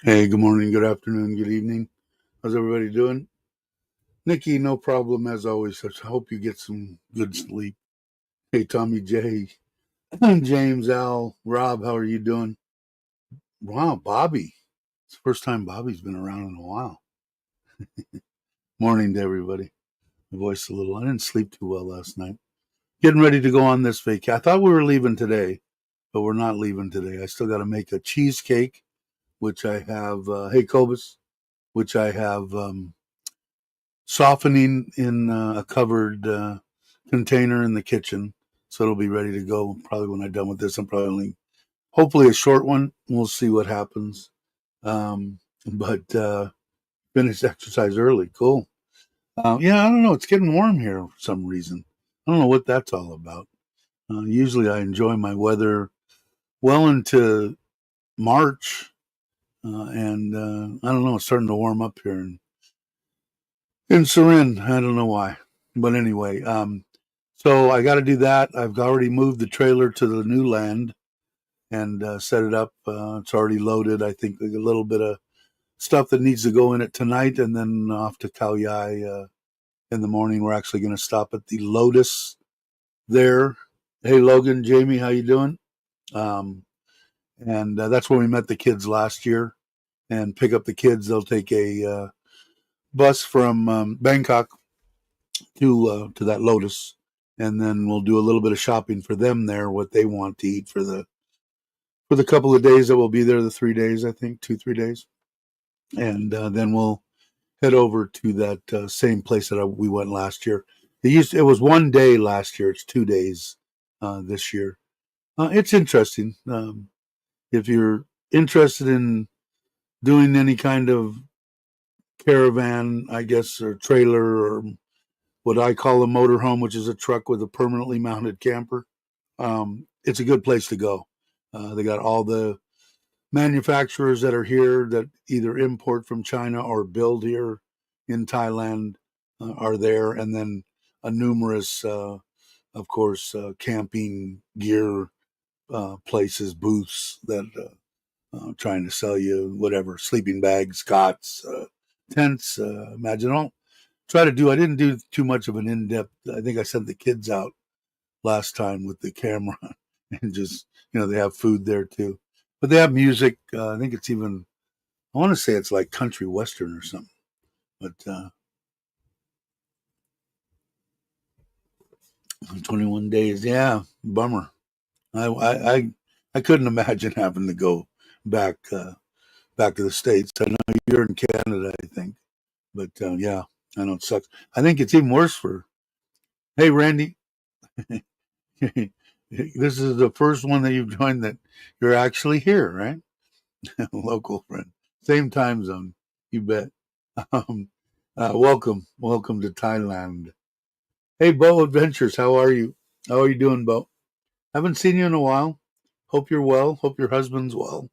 Hey, good morning, good afternoon, good evening. How's everybody doing? Nikki, no problem as always. I hope you get some good sleep. Hey, Tommy J, James, Al, Rob, how are you doing? Wow, Bobby. It's the first time Bobby's been around in a while. Morning to everybody. My voice a little, I didn't sleep too well last night. Getting ready to go on this vacation. I thought we were leaving today, but we're not leaving today. I still got to make a cheesecake, which I have, hey, Cobus, which I have softening in a covered container in the kitchen. So it'll be ready to go probably when I'm done with this. I'm probably hopefully a short one. We'll see what happens. But finished exercise early. Cool. Yeah, I don't know. It's getting warm here for some reason. I don't know what that's all about. Usually I enjoy my weather well into March. And I don't know. It's starting to warm up here in Surin. I don't know why. But anyway, so I got to do that. I've already moved the trailer to the new land and set it up. It's already loaded. I think a little bit of stuff that needs to go in it tonight, and then off to Kaohsiung in the morning. We're actually going to stop at the Lotus there. Hey, Logan, Jamie, how you doing? And that's where we met the kids last year. And pick up the kids. They'll take a bus from Bangkok to that Lotus, and then we'll do a little bit of shopping for them there, what they want to eat for the couple of days that we'll be there, the 3 days, I think, 2-3 days, and then we'll head over to that same place that we went last year. It was 1 day last year. It's 2 days this year. It's interesting. If you're interested in doing any kind of caravan, I guess, or trailer, or what I call a motorhome, which is a truck with a permanently mounted camper, it's a good place to go. They got all the manufacturers that are here that either import from China or build here in Thailand are there, and then a numerous, of course, camping gear places, booths that trying to sell you whatever, sleeping bags, cots, tents, imagine all. I didn't do too much of an in-depth. I think I sent the kids out last time with the camera and just, they have food there too. But they have music. I think it's even, I want to say it's like country western or something. But 21 days, yeah, bummer. I couldn't imagine having to go back back to the States. I know you're in Canada, I think. But yeah, I know it sucks. I think it's even worse for, hey, Randy, this is the first one that you've joined that you're actually here, right? Local friend, same time zone, you bet. Um, welcome to Thailand. Hey, Bo Adventures, how are you? How are you doing, Bo? Haven't seen you in a while. Hope you're well. Hope your husband's well.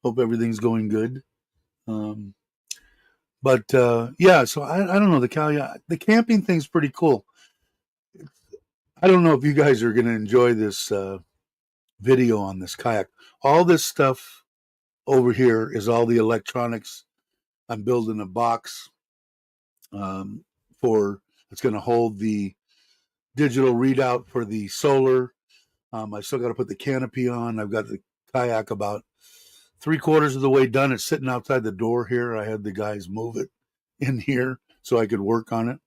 Hope everything's going good. Um, but yeah, so I don't know, the camping thing's pretty cool. I don't know if you guys are going to enjoy this video on this kayak. All this stuff over here is all the electronics. I'm building a box um, for it's going to hold the digital readout for the solar. I still got to put the canopy on. I've got the kayak about 3/4 of the way done. It's sitting outside the door here. I had the guys move it in here so I could work on it.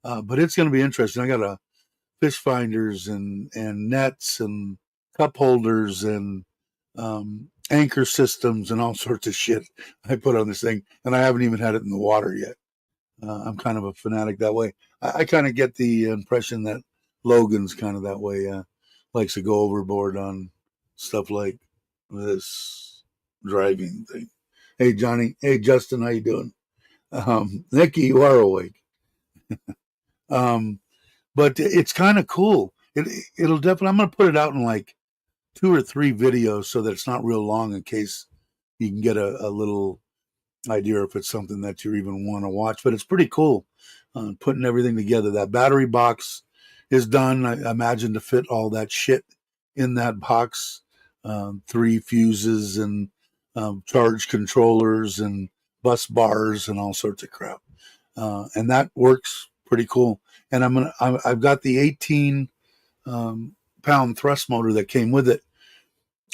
But it's going to be interesting. I got fish finders and nets and cup holders and anchor systems and all sorts of shit I put on this thing, and I haven't even had it in the water yet. I'm kind of a fanatic that way. I kind of get the impression that Logan's kind of that way. Likes to go overboard on stuff like this driving thing. Hey Johnny, hey Justin, how you doing? Nikki, you are awake. But it's kind of cool. It'll definitely. I'm going to put it out in like 2 or 3 videos so that it's not real long, in case you can get a little idea if it's something that you even want to watch. But it's pretty cool, putting everything together. That battery box is done. I imagine to fit all that shit in that box. 3 fuses and charge controllers and bus bars and all sorts of crap. And that works pretty cool. And I've got the 18 pound thrust motor that came with it.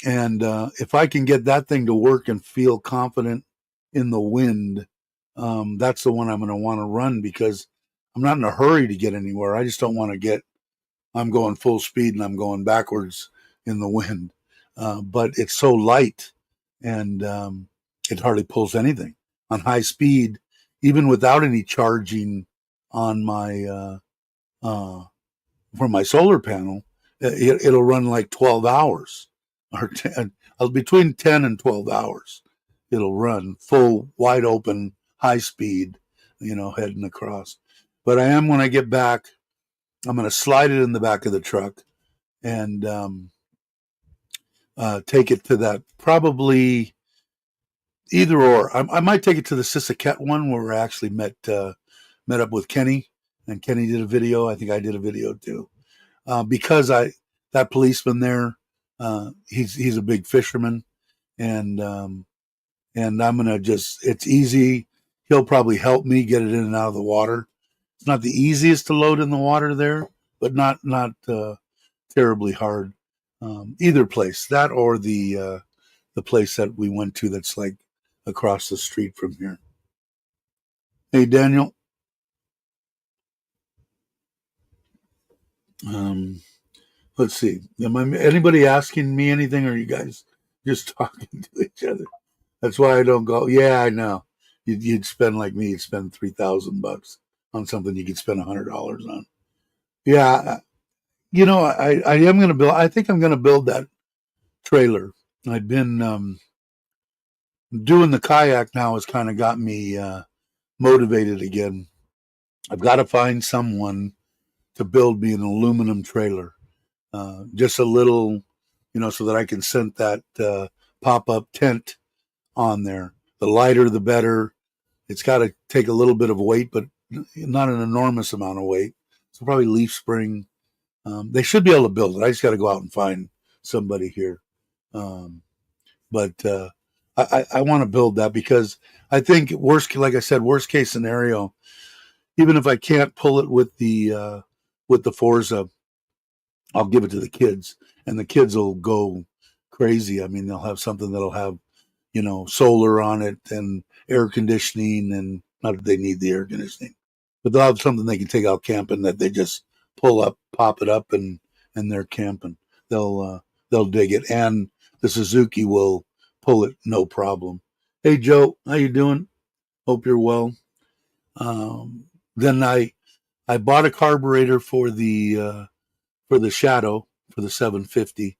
And if I can get that thing to work and feel confident in the wind, that's the one I'm going to want to run, because I'm not in a hurry to get anywhere. I just don't want to I'm going full speed and I'm going backwards in the wind. But it's so light, and it hardly pulls anything on high speed, even without any charging on my from my solar panel. It'll run like 12 hours or 10, between 10 and 12 hours. It'll run full, wide open, high speed, heading across. But when I get back, I'm going to slide it in the back of the truck and take it to that, probably either or. I might take it to the Sisaket one, where I actually met up with Kenny, and Kenny did a video. I think I did a video too, because that policeman there, he's a big fisherman, and I'm gonna it's easy. He'll probably help me get it in and out of the water. It's not the easiest to load in the water there, but not terribly hard. Either place, that or the place that we went to, that's like across the street from here. Hey Daniel. Let's see. Anybody asking me anything, or are you guys just talking to each other? That's why I don't go. Yeah, I know. You'd spend, like me, you'd spend $3,000 on something you could spend $100 on. Yeah, I am going to build. I think I'm going to build that trailer. I've been doing the kayak now. Has kind of got me motivated again. I've got to find someone to build me an aluminum trailer, just a little, so that I can set that pop-up tent on there. The lighter, the better. It's got to take a little bit of weight, but not an enormous amount of weight. So probably leaf spring. They should be able to build it. I just got to go out and find somebody here. But I want to build that, because I think like I said, worst case scenario, even if I can't pull it with the Forza, I'll give it to the kids, and the kids will go crazy. I mean, they'll have something that'll have, solar on it and air conditioning, and not that they need the air conditioning, but they'll have something they can take out camping that they just pull up, pop it up, and they're camping. They'll dig it, and the Suzuki will pull it no problem. Hey Joe, how you doing? Hope you're well. Then I bought a carburetor for the Shadow, for the 750.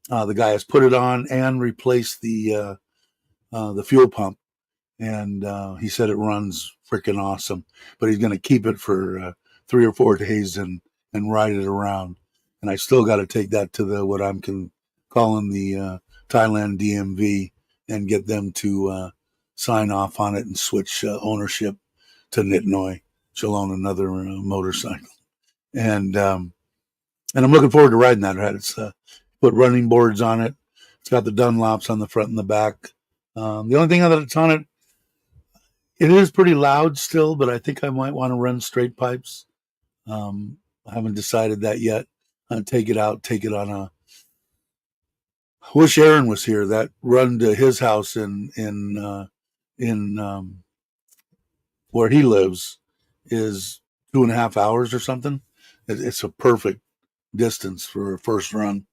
The guy has put it on and replaced the fuel pump, and he said it runs freaking awesome. But he's going to keep it for 3 or 4 days and ride it around. And I still got to take that to what I'm calling the Thailand DMV, and get them to sign off on it and switch ownership to Nitnoy. She'll own another motorcycle, and I'm looking forward to riding that. Right, it's put running boards on it. It's got the Dunlops on the front and the back. The only thing that's on it, It is pretty loud still, but I think I might want to run straight pipes. I haven't decided that yet. Take it out, take it on a. I wish Aaron was here. That run to his house in where he lives is 2.5 hours or something. It's a perfect distance for a first run.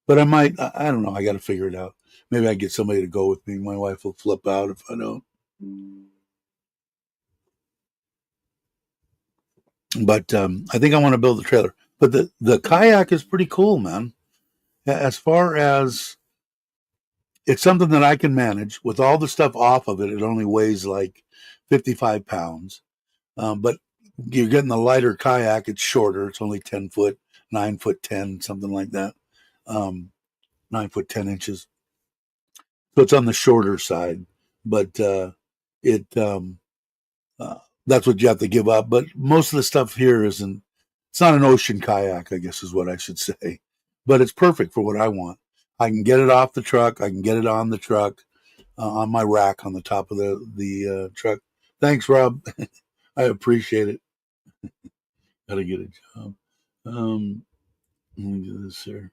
But I might. I don't know. I got to figure it out. Maybe I get somebody to go with me. My wife will flip out if I don't. But I think I want to build a trailer. But the kayak is pretty cool, man. As far as it's something that I can manage with all the stuff off of it. It only weighs like 55 pounds. But you're getting the lighter kayak. It's shorter. It's only 10 foot, 9 foot 10, something like that. 9 foot 10 inches. So it's on the shorter side. But it uh, that's what you have to give up. But most of the stuff here isn't. It's not an ocean kayak, I guess is what I should say. But it's perfect for what I want. I can get it off the truck. I can get it on the truck, on my rack on the top of the truck. Thanks, Rob. I appreciate it. Got to get a job. Let me do this here.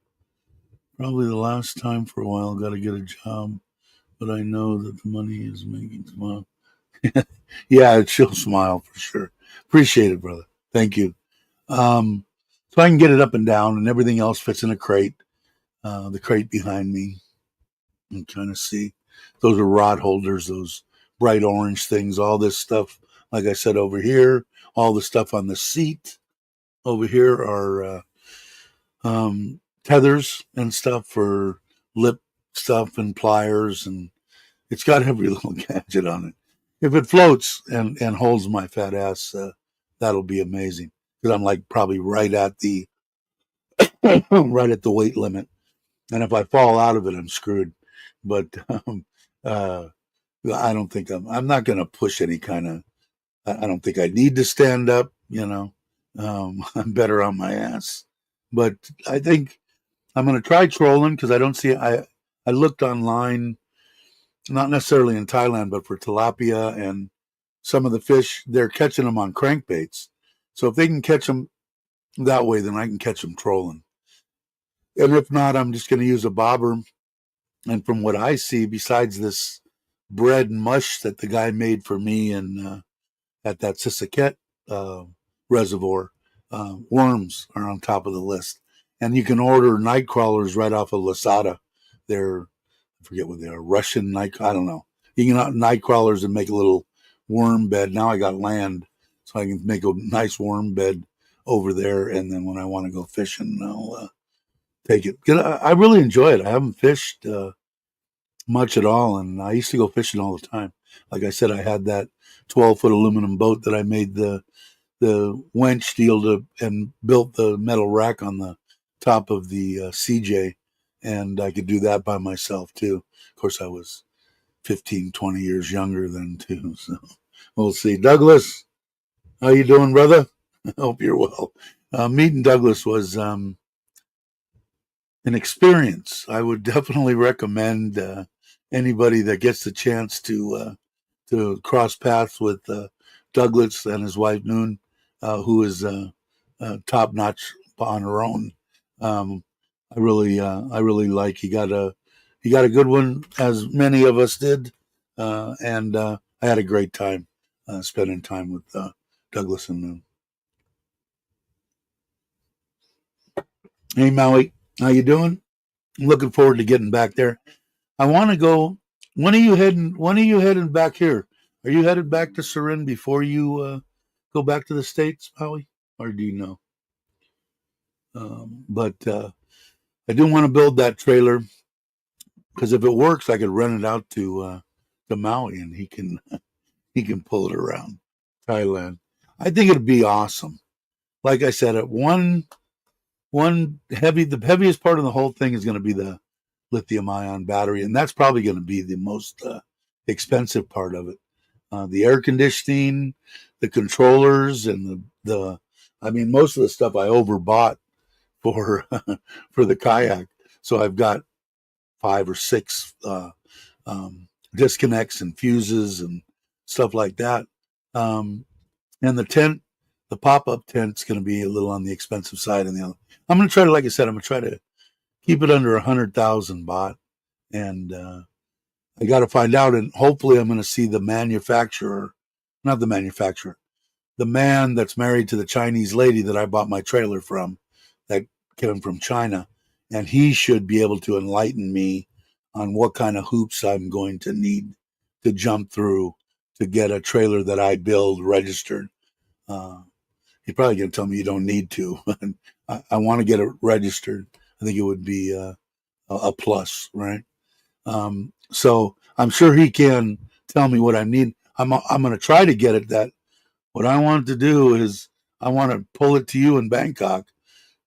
Probably the last time for a while. Got to get a job, but I know that the money is making smile. Yeah, she'll smile for sure. Appreciate it, brother. Thank you. So I can get it up and down, and everything else fits in a crate. The crate behind me. I'm trying to see. Those are rod holders, those bright orange things, all this stuff, like I said, over here, all the stuff on the seat over here are tethers and stuff for lip stuff and pliers, and it's got every little gadget on it. If it floats and holds my fat ass, that'll be amazing. Because I'm like probably right at the right at the weight limit, and if I fall out of it, I'm screwed. But uh, I don't think I'm not going to push any kind of. I don't think I need to stand up. I'm better on my ass. But I think I'm going to try trolling because I don't see. I looked online, not necessarily in Thailand, but for tilapia and some of the fish. They're catching them on crankbaits. So if they can catch them that way, then I can catch them trolling. And if not, I'm just going to use a bobber. And from what I see, besides this bread mush that the guy made for me and at that Sisaket uh, reservoir, worms are on top of the list. And you can order night crawlers right off of Lasada. They're, I forget what they are, Russian night, I don't know. You can get night crawlers and make a little worm bed. Now I got land, so I can make a nice worm bed over there. And then when I want to go fishing, I'll take it. I really enjoy it. I haven't fished much at all, and I used to go fishing all the time. Like I said, I had that 12-foot aluminum boat that I made the winch deal to and built the metal rack on the top of the CJ, and I could do that by myself too. Of course, I was 15, 20 years younger then too. So we'll see. Douglas, how you doing, brother? I hope you're well. Meeting Douglas was an experience. I would definitely recommend anybody that gets the chance to cross paths with Douglas and his wife Noon, who is top notch on her own. Um, I really like. He got a good one, as many of us did, and I had a great time spending time with Douglas and Noon. Hey Maui, how you doing? I'm looking forward to getting back there. I want to go. When are you heading? When are you heading back here? Are you headed back to Surin before you go back to the States, Howie? Or do you know? But I do want to build that trailer because if it works, I could rent it out to Maui and he can pull it around Thailand. I think it'd be awesome. Like I said, at the heaviest part of the whole thing is going to be the lithium ion battery, and that's probably going to be the most expensive part of it. The air conditioning, the controllers, and the I mean, most of the stuff I overbought for for the kayak. So I've got 5 or 6 disconnects and fuses and stuff like that. Um, and the tent, the pop-up tent's going to be a little on the expensive side. And I'm going to try to, like I said, I'm going to try to keep it under 100,000 baht. And I got to find out, and hopefully I'm going to see the manufacturer, not the manufacturer, the man that's married to the Chinese lady that I bought my trailer from, that came from China, and he should be able to enlighten me on what kind of hoops I'm going to need to jump through to get a trailer that I build registered. Uh, he's probably going to tell me you don't need to. I want to get it registered. I think it would be a plus, right? So I'm sure he can tell me what I need. I'm going to try to get it that what I want to do is I want to pull it to you in Bangkok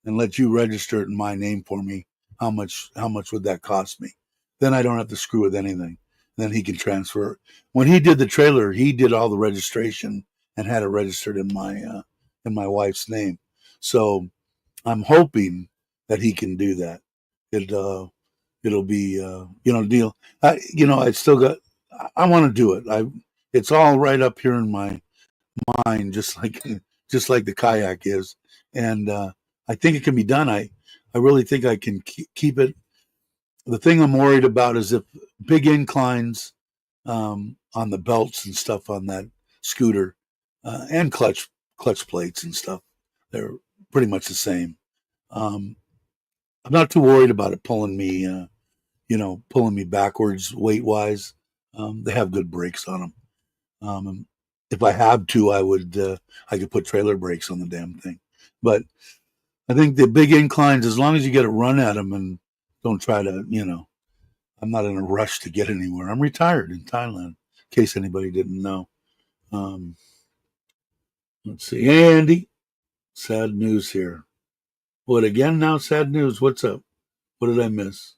and let you register it in my name for me. How much would that cost me? Then I don't have to screw with anything. Then he can transfer. When he did the trailer, he did all the registration and had it registered in my wife's name. So I'm hoping that he can do that. It'll be deal. I still got. I want to do it. It's all right up here in my mind, just like the kayak is, and I think it can be done. I really think I can keep it. The thing I'm worried about is if big inclines on the belts and stuff on that scooter, and clutch plates and stuff, they're pretty much the same. I'm not too worried about it pulling me backwards weight wise. They have good brakes on them. If I had to, I could put trailer brakes on the damn thing. But I think the big inclines, as long as you get a run at them and don't try to, I'm not in a rush to get anywhere. I'm retired in Thailand, in case anybody didn't know. Um, let's see. Hey, Andy, sad news here. What, again now? Sad news. What's up? What did I miss?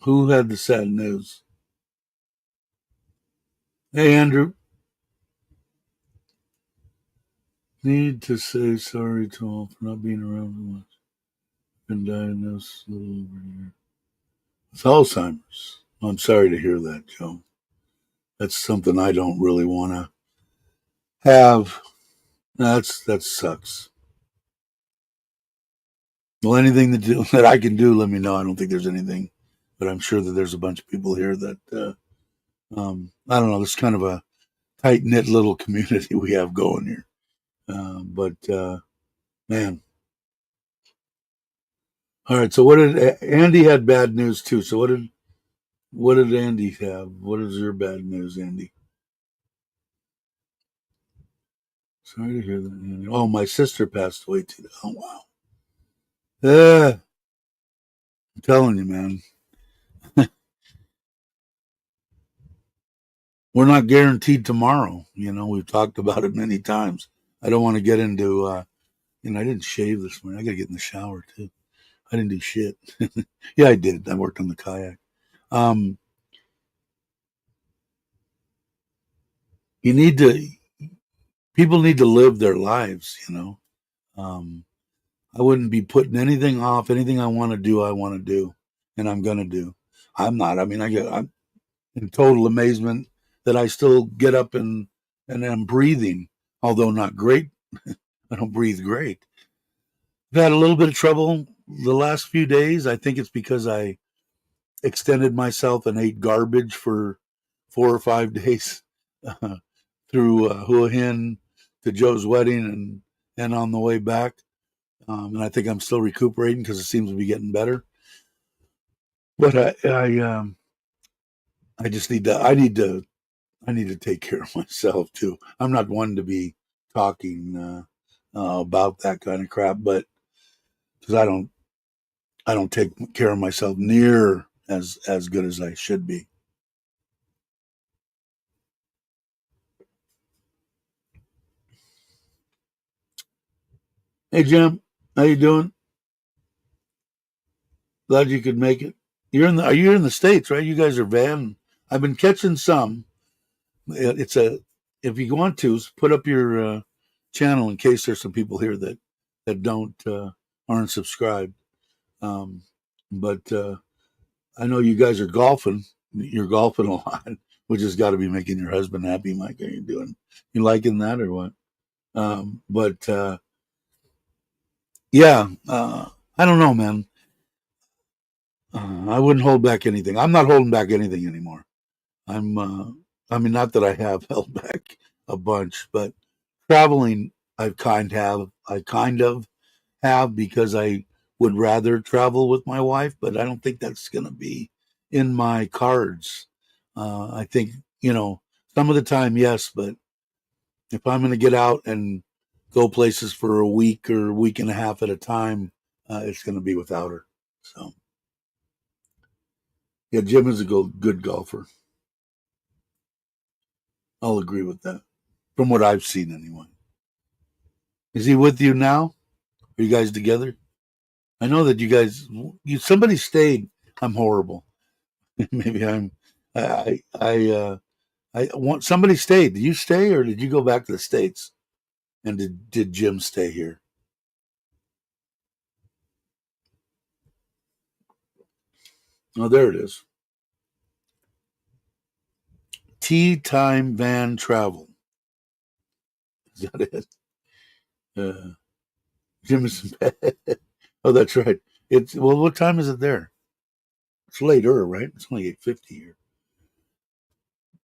Who had the sad news? Hey, Andrew. Need to say sorry to all for not being around too much. Been diagnosed a little over a year with Alzheimer's. I'm sorry to hear that, Joe. That's something I don't really want to have. That sucks. Well, anything that I can do, let me know. I don't think there's anything, but I'm sure that there's a bunch of people here that I don't know. There's kind of a tight knit little community we have going here. But man, all right. So what did Andy had bad news too? So what did Andy have? What is your bad news, Andy? Sorry to hear that, Andy. Oh, my sister passed away today. Oh wow. I'm telling you, man. We're not guaranteed tomorrow. We've talked about it many times. I don't want to get into I didn't shave this morning. I gotta get in the shower too. I didn't do shit. Yeah, I did. I worked on the kayak. Um you need to People need to live their lives. Um I wouldn't be putting anything off. Anything I want to do, I want to do. And I'm gonna do. I'm not. I mean, I'm in total amazement that I still get up and I'm breathing, although not great. I don't breathe great. I've had a little bit of trouble the last few days. I think it's because I extended myself and ate garbage for 4 or 5 days through Hua Hin to Joe's wedding and on the way back. And I think I'm still recuperating because it seems to be getting better. But I just need to. I need to take care of myself too. I'm not one to be talking about that kind of crap, but because I don't take care of myself near as good as I should be. Hey Jim, how you doing? Glad you could make it. Are you in the States, right? You guys are van. I've been catching some. It's a If you want to put up your channel in case there's some people here that don't aren't subscribed. Um, but I know you guys are golfing. you're golfing a lot, which has got to be making your husband happy, Mike. Are you liking that or what? But yeah, I don't know, man. I wouldn't hold back anything. I'm not holding back anything anymore. I'm, I mean, not that I have held back a bunch, but traveling, I kind of have because I would rather travel with my wife, but I don't think that's going to be in my cards. I think, some of the time, yes, but if I'm going to get out and go places for a week or a week and a half at a time, it's going to be without her. So, yeah, Jim is a good golfer. I'll agree with that from what I've seen anyway. Is he with you now? Are you guys together? I know that somebody stayed. I'm horrible. Maybe I want somebody stayed. Did you stay or did you go back to the States? And did Jim stay here? Oh, there it is. Tea time van travel. Is that it? Uh, Jim is in bed. Oh, that's right. What time is it there? It's later, right? It's only 8:50 here.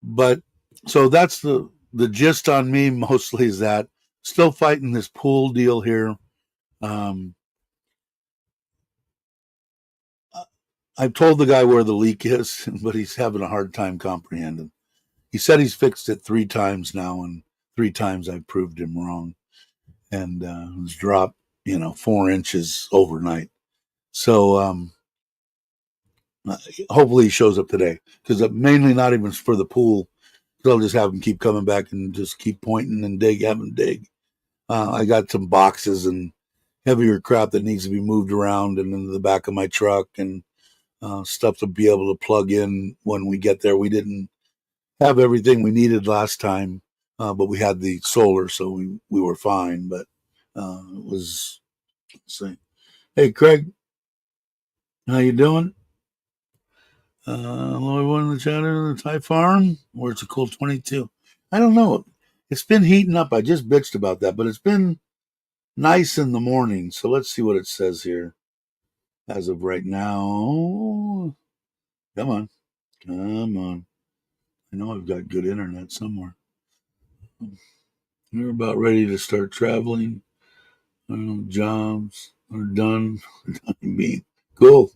But so that's the gist on me. Mostly is that still fighting this pool deal here. Um, I've told the guy where the leak is, but he's having a hard time comprehending. He said he's fixed it 3 times now, and 3 times I've proved him wrong. And it's dropped, 4 inches overnight. So hopefully he shows up today because mainly not even for the pool. I'll just have him keep coming back and just keep pointing and have him dig. I got some boxes and heavier crap that needs to be moved around and into the back of my truck and stuff to be able to plug in when we get there. We didn't have everything we needed last time, but we had the solar, so we were fine. But it was, let's see. Hey, Craig, how you doing? Hello, everyone in the chat in the Thai farm, where it's a cool 22. I don't know. It's been heating up. I just bitched about that, but it's been nice in the morning. So let's see what it says here as of right now. Come on. Come on. I know I've got good internet somewhere. We're about ready to start traveling. Jobs are done. Cool.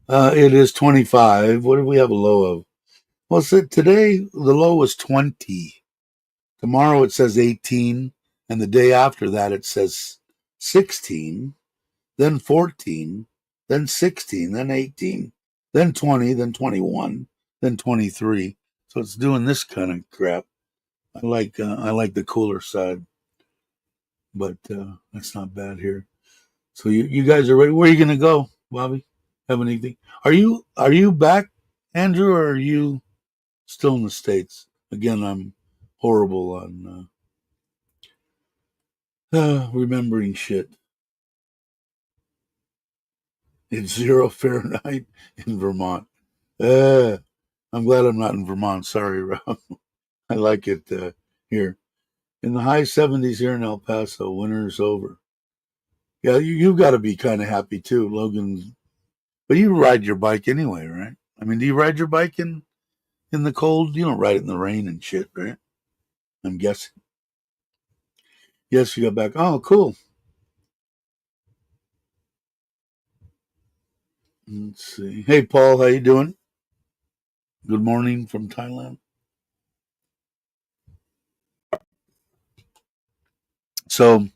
It is 25. What do we have a low of? Well, today the low was 20. Tomorrow it says 18. And the day after that it says 16. Then 14. Then 16. Then 18. Then 20. Then 21. Then 23. So it's doing this kind of crap. I like the cooler side, but that's not bad here. So you guys are ready. Where are you gonna go, Bobby? Have anything? Are you back, Andrew, or are you still in the States? Again, I'm horrible on remembering shit. It's 0 Fahrenheit in Vermont. Uh, I'm glad I'm not in Vermont. Sorry, Rob. I like it here. In the high 70s here in El Paso. Winter's over. Yeah, you've got to be kind of happy too, Logan. But you ride your bike anyway, right? I mean, do you ride your bike in the cold? You don't ride it in the rain and shit, right? I'm guessing. Yes, you got back. Oh, cool. Let's see. Hey, Paul, how you doing? Good morning from Thailand. So,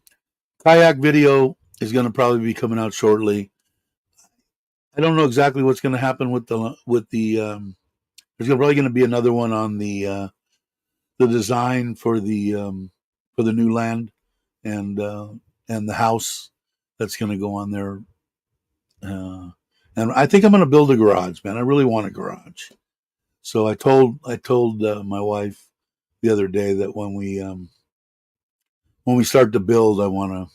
kayak video is going to probably be coming out shortly. I don't know exactly what's going to happen with the. There's probably going to be another one on the design for the new land and the house that's going to go on there. And I think I'm going to build a garage, man. I really want a garage. So I told my wife the other day that when we start to build, I want a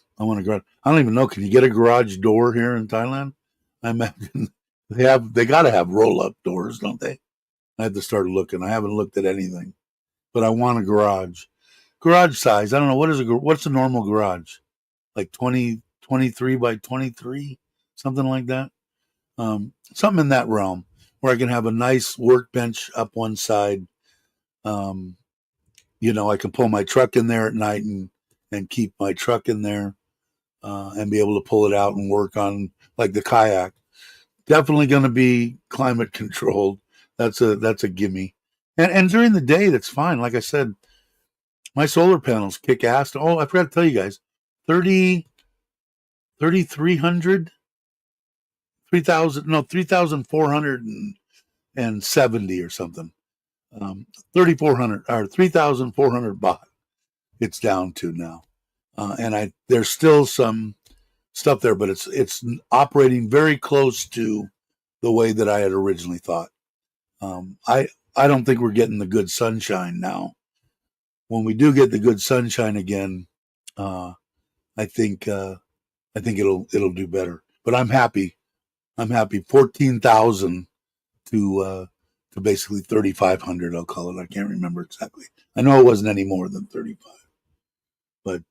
garage. I don't even know. Can you get a garage door here in Thailand? I imagine they got to have roll up doors, don't they? I have to start looking. I haven't looked at anything, but I want a garage. Garage size. I don't know what's a normal garage, like 23 by 23, something like that. Something in that realm where I can have a nice workbench up one side. Um, I can pull my truck in there at night and keep my truck in there and be able to pull it out and work on like the kayak. Definitely going to be climate controlled. That's a gimme. And during the day, that's fine. Like I said, my solar panels kick ass. Oh, I forgot to tell you guys, 30, 3,300, 3,000, no, 3,470 or something. 3,400 or 3,400 baht. It's down to now, and there's still some stuff there, but it's operating very close to the way that I had originally thought. I don't think we're getting the good sunshine now. When we do get the good sunshine again, uh, I think it'll do better. But I'm happy. I'm happy. 14,000 to basically 3,500. I'll call it. I can't remember exactly. I know it wasn't any more than 35, but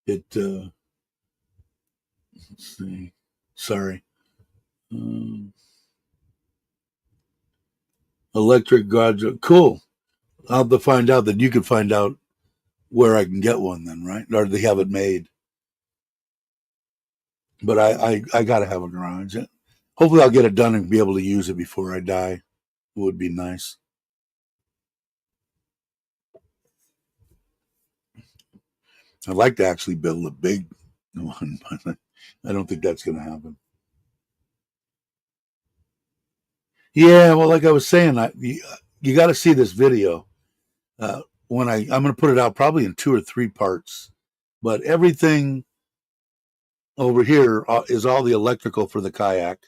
it. Let's see. Sorry. Electric garage. Cool. I'll have to find out that you can find out where I can get one then, right? Or they have it made. But I got to have a garage. Hopefully I'll get it done and be able to use it before I die. It would be nice. I'd like to actually build a big one, but I don't think that's going to happen. Yeah, well, like I was saying, you got to see this video. When I'm going to put it out probably in 2 or 3 parts, but everything over here is all the electrical for the kayak.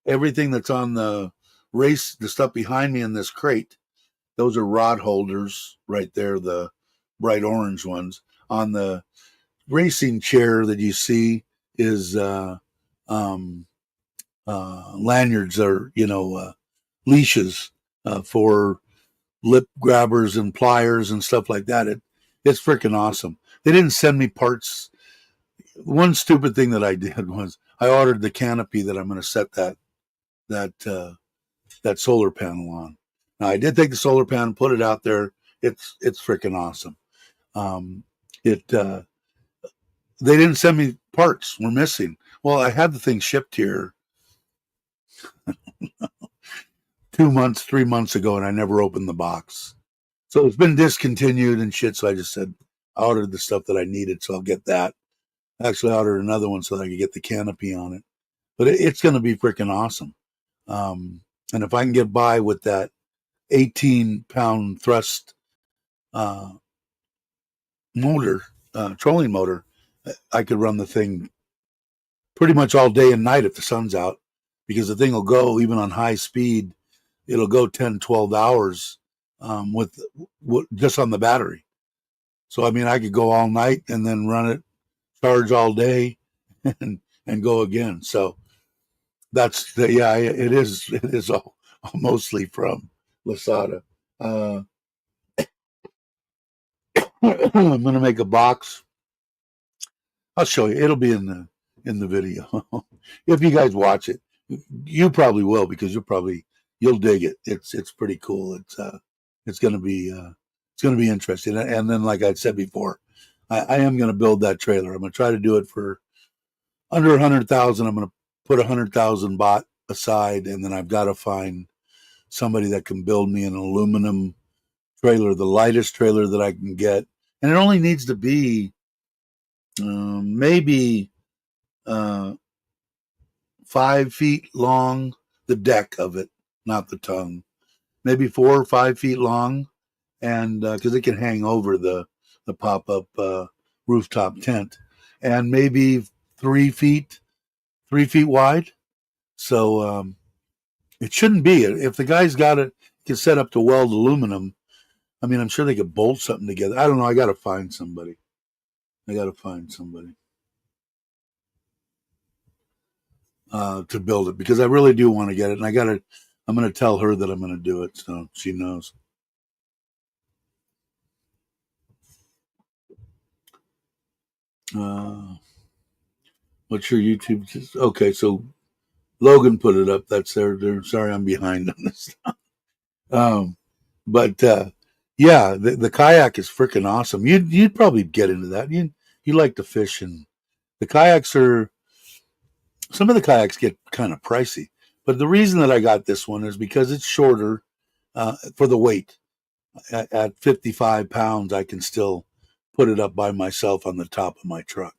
Everything that's on the stuff behind me in this crate, those are rod holders right there, the bright orange ones. On the racing chair that you see is lanyards or leashes for lip grabbers and pliers and stuff like that. It's freaking awesome. They didn't send me parts. One stupid thing that I did was I ordered the canopy that I'm going to set that solar panel on. Now I did take the solar panel, put it out there. It's freaking awesome. It They didn't send me parts. We're missing. Well, I had the thing shipped here 2 months, 3 months ago, and I never opened the box. So it's been discontinued and shit. So I just said I ordered the stuff that I needed, so I'll get that. Actually, I ordered another one so that I could get the canopy on it. But it's going to be freaking awesome. And if I can get by with that 18-pound thrust uh, motor, trolling motor, I could run the thing pretty much all day and night if the sun's out, because the thing will go even on high speed. It'll go 10, 12 hours with just on the battery. So, I mean, I could go all night and then run it, charge all day and go again. So it is all mostly from Lasada. I'm going to make a box. I'll show you. It'll be in the video. If you guys watch it, you probably will, because you'll dig it. It's pretty cool. It's going to be interesting. And then, like I said before, I am going to build that trailer. I'm going to try to do it for under 100,000. I'm going to put 100,000 baht aside, and then I've got to find somebody that can build me an aluminum trailer, the lightest trailer that I can get, and it only needs to be maybe 5 feet long. The deck of it, not the tongue. Maybe 4 or 5 feet long, and because it can hang over the pop up rooftop tent, and maybe 3 feet wide. So it shouldn't be. If the guy's got it, can set up to weld aluminum. I mean, I'm sure they could bolt something together. I don't know. I got to find somebody. to build it, because I really do want to get it, and I'm going to tell her that I'm going to do it, so she knows. What's your YouTube? Okay, so Logan put it up. That's there. Sorry, I'm behind on this. Um, but yeah, the kayak is freaking awesome. You'd probably get into that. You like to fish, and the kayaks are, some of the kayaks get kind of pricey. But the reason that I got this one is because it's shorter for the weight. At 55 pounds, I can still put it up by myself on the top of my truck.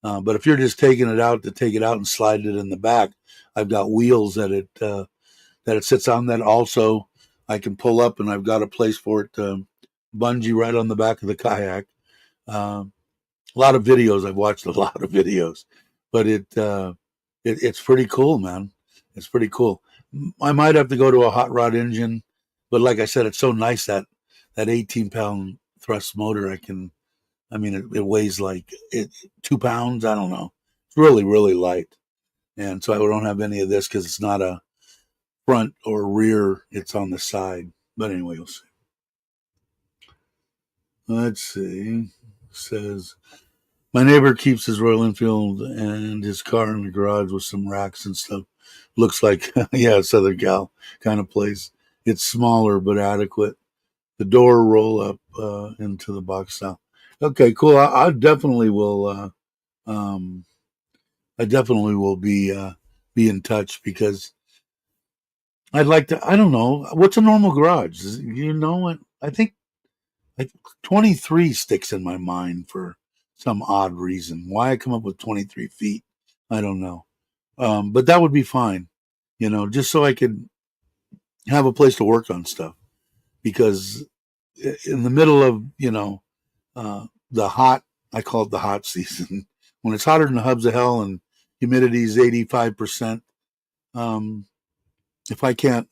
But if you're just taking it out to take it out and slide it in the back, I've got wheels that it sits on that also I can pull up, and I've got a place for it to bungee right on the back of the kayak. A lot of videos. I've watched a lot of videos, but it's pretty cool, man. It's pretty cool. I might have to go to a hot rod engine, but like I said, it's so nice that 18-pound thrust motor. I mean, it weighs like 2 pounds. I don't know. It's really, really light. And so I don't have any of this because it's not a front or rear. It's on the side. But anyway, we'll see. Let's see. It says, my neighbor keeps his Royal Enfield and his car in the garage with some racks and stuff. Looks like, yeah, Southern Cal kind of place. It's smaller but adequate. The door roll up into the box style. Okay, cool. I definitely will. I definitely will be in touch, because I'd like to. I don't know what's a normal garage. You know what? I think like 23 sticks in my mind for some odd reason. Why I come up with 23 feet, I don't know. But that would be fine, just so I could have a place to work on stuff. Because in the middle of the hot, I call it the hot season, when it's hotter than the hubs of hell and humidity is 85%. Um, if I can't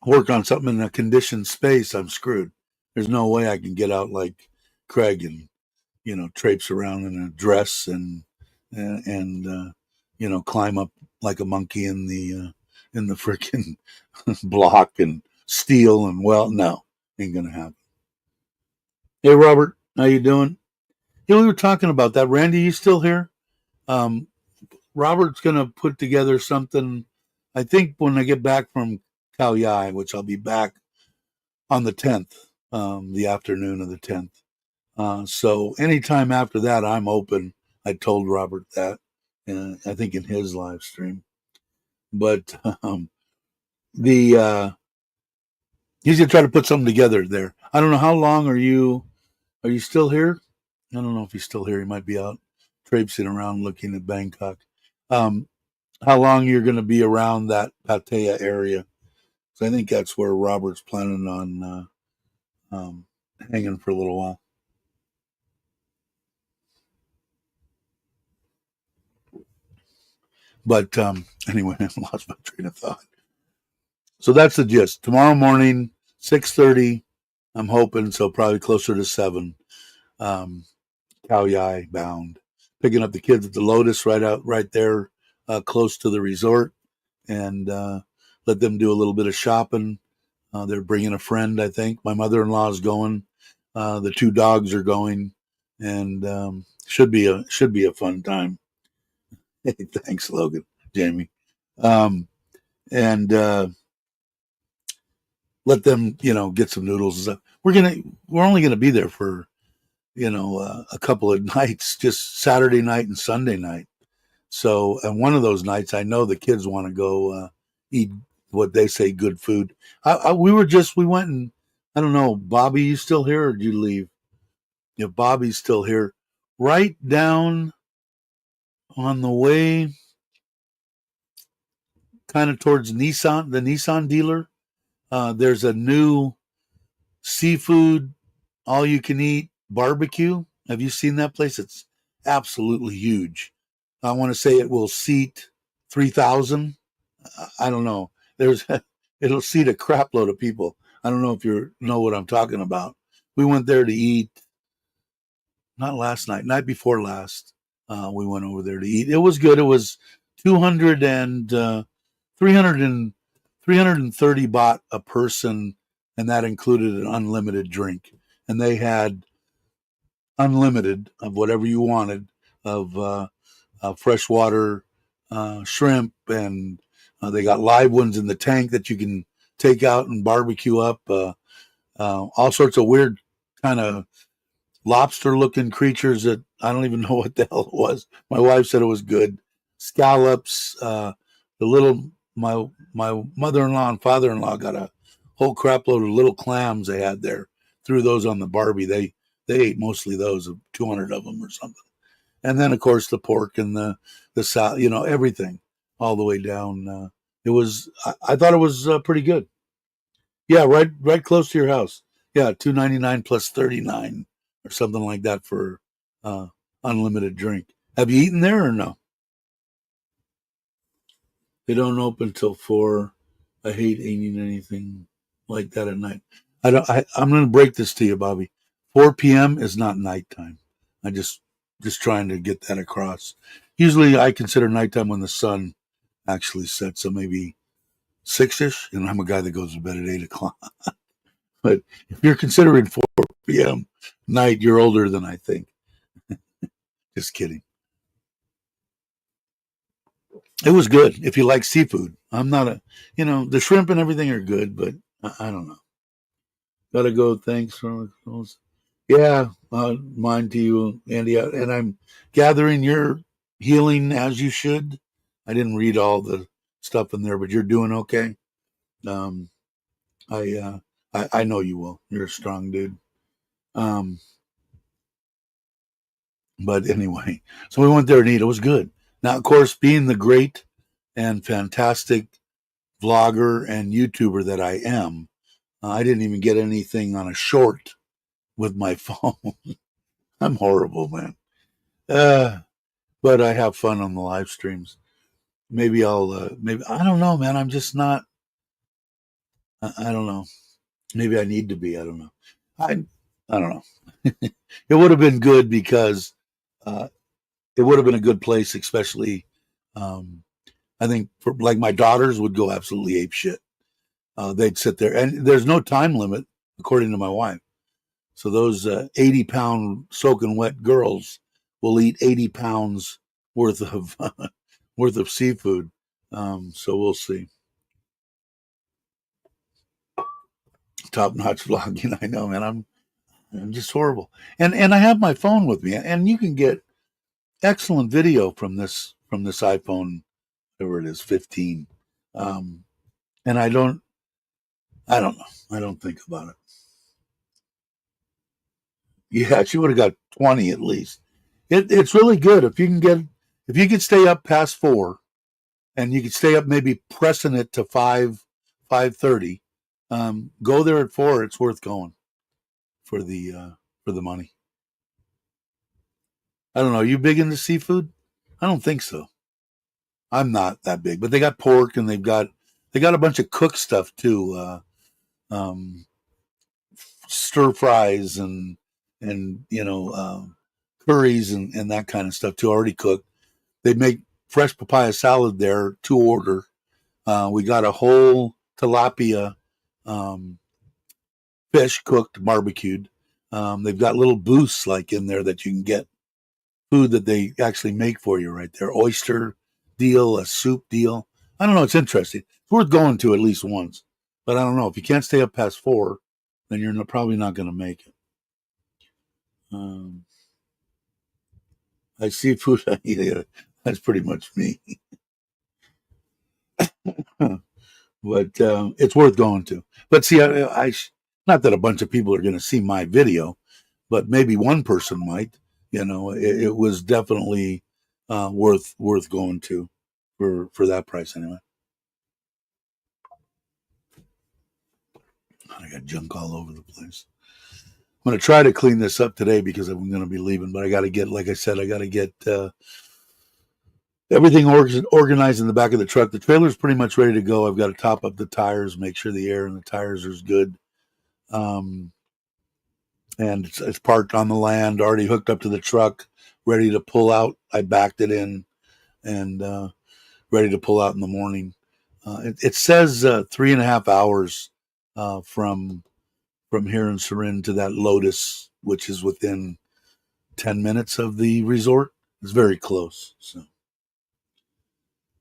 work on something in a conditioned space, I'm screwed. There's no way I can get out like Craig and traipse around in a dress and climb up like a monkey in the freaking block and steel, and well, no, ain't gonna happen. Hey, Robert, how you doing? Yeah, we were talking about that. Randy, you still here? Um, Robert's gonna put together something. I think when I get back from Kauai, which I'll be back on the 10th, the afternoon of the 10th. So anytime after that, I'm open. I told Robert that, I think in his live stream. But the he's gonna try to put something together there. I don't know how long are you. Are you still here? I don't know if he's still here. He might be out traipsing around looking at Bangkok. Um, how long you're going to be around that Pattaya area? So I think that's where Robert's planning on hanging for a little while. But anyway, I lost my train of thought. So that's the gist. Tomorrow morning, 6:30. I'm hoping, so probably closer to 7. Um, Kauai bound, picking up the kids at the Lotus right there, close to the resort, and let them do a little bit of shopping. They're bringing a friend, I think. My mother-in-law is going. The 2 dogs are going, and should be a fun time. Hey, thanks, Logan, Jamie, um, and let them, get some noodles and stuff. We're only gonna be there for a couple of nights, just Saturday night and Sunday night. So, and one of those nights, I know the kids want to go eat what they say good food. We went and, I don't know, Bobby, you still here or did you leave? If Bobby's still here, right down on the way, kind of towards Nissan, the Nissan dealer, there's a new seafood, all you can eat barbecue. Have you seen that place? It's absolutely huge. I want to say it will seat 3,000. I don't know. It'll seat a crap load of people. I don't know if you know what I'm talking about. We went there to eat, not last night, night before last. We went over there to eat. It was good. It was 200 and 300 and 330 baht a person, and that included an unlimited drink. And they had unlimited of whatever you wanted of freshwater shrimp, and they got live ones in the tank that you can take out and barbecue up. All sorts of weird kind of lobster looking creatures that I don't even know what the hell it was. My wife said it was good. Scallops, the little my mother-in-law and father-in-law got a whole crap load of little clams they had there. Threw those on the Barbie. They ate mostly those, 200 of them or something. And then of course the pork and the salad, everything all the way down. It was I thought it was pretty good. Yeah, right close to your house. Yeah, 299 plus 39 or something like that for uh, unlimited drink. Have you eaten there or no? They don't open till 4. I hate eating anything like that at night. I'm going to break this to you, Bobby. 4 p.m. is not nighttime. I just trying to get that across. Usually, I consider nighttime when the sun actually sets, so maybe 6ish. And I'm a guy that goes to bed at 8 o'clock. But if you're considering 4 p.m. night, you're older than I think. Just kidding. It was good if you like seafood. I'm not the shrimp and everything are good, but I don't know. Gotta go. Thanks for the calls. Yeah, mine to you, Andy. And I'm gathering you're healing as you should. I didn't read all the stuff in there, but you're doing okay. Um, I know you will. You're a strong dude. Um, but anyway, so we went there and ate. It was good. Now, of course, being the great and fantastic vlogger and YouTuber that I am, I didn't even get anything on a short with my phone. I'm horrible, man. But I have fun on the live streams. Maybe maybe, I don't know, man. I'm just not, I don't know. Maybe I need to be. I don't know. I don't know. It would have been good because uh, it would have been a good place, especially, um, I think, for like my daughters would go absolutely ape shit. They'd sit there, and there's no time limit, according to my wife. So those 80-pound soaking wet girls will eat 80 pounds worth of worth of seafood. So we'll see. Top notch vlogging. I know, man. I'm just horrible. And I have my phone with me, and you can get excellent video from this iPhone, whatever it is, 15. Um, and I don't know. I don't think about it. Yeah, she would have got 20 at least. It's really good if you can stay up past 4, and you can stay up maybe pressing it to 5:30. Go there at 4. It's worth going for the money. I don't know. Are you big into seafood? I don't think so. I'm not that big, but they got pork and they got a bunch of cooked stuff too. Um, Stir fries and curries and that kind of stuff too. Already cooked. They make fresh papaya salad there to order. We got a whole tilapia um, fish cooked, barbecued. They've got little booths like in there that you can get food that they actually make for you right there. Oyster deal, a soup deal. I don't know. It's interesting. It's worth going to at least once. But I don't know. If you can't stay up past 4, then you're probably not going to make it. I see food. Yeah, that's pretty much me. But it's worth going to. But see, not that a bunch of people are going to see my video, but maybe one person might. It was definitely worth going to for that price anyway. I got junk all over the place. I'm going to try to clean this up today because I'm going to be leaving, but I got to get, like I said, I got to get everything organized in the back of the truck. The trailer's pretty much ready to go. I've got to top up the tires, make sure the air in the tires is good. Um, and it's parked on the land, already hooked up to the truck, ready to pull out. I backed it in, and ready to pull out in the morning. It says 3.5 hours from here in Surin to that Lotus, which is within 10 minutes of the resort. It's very close. So,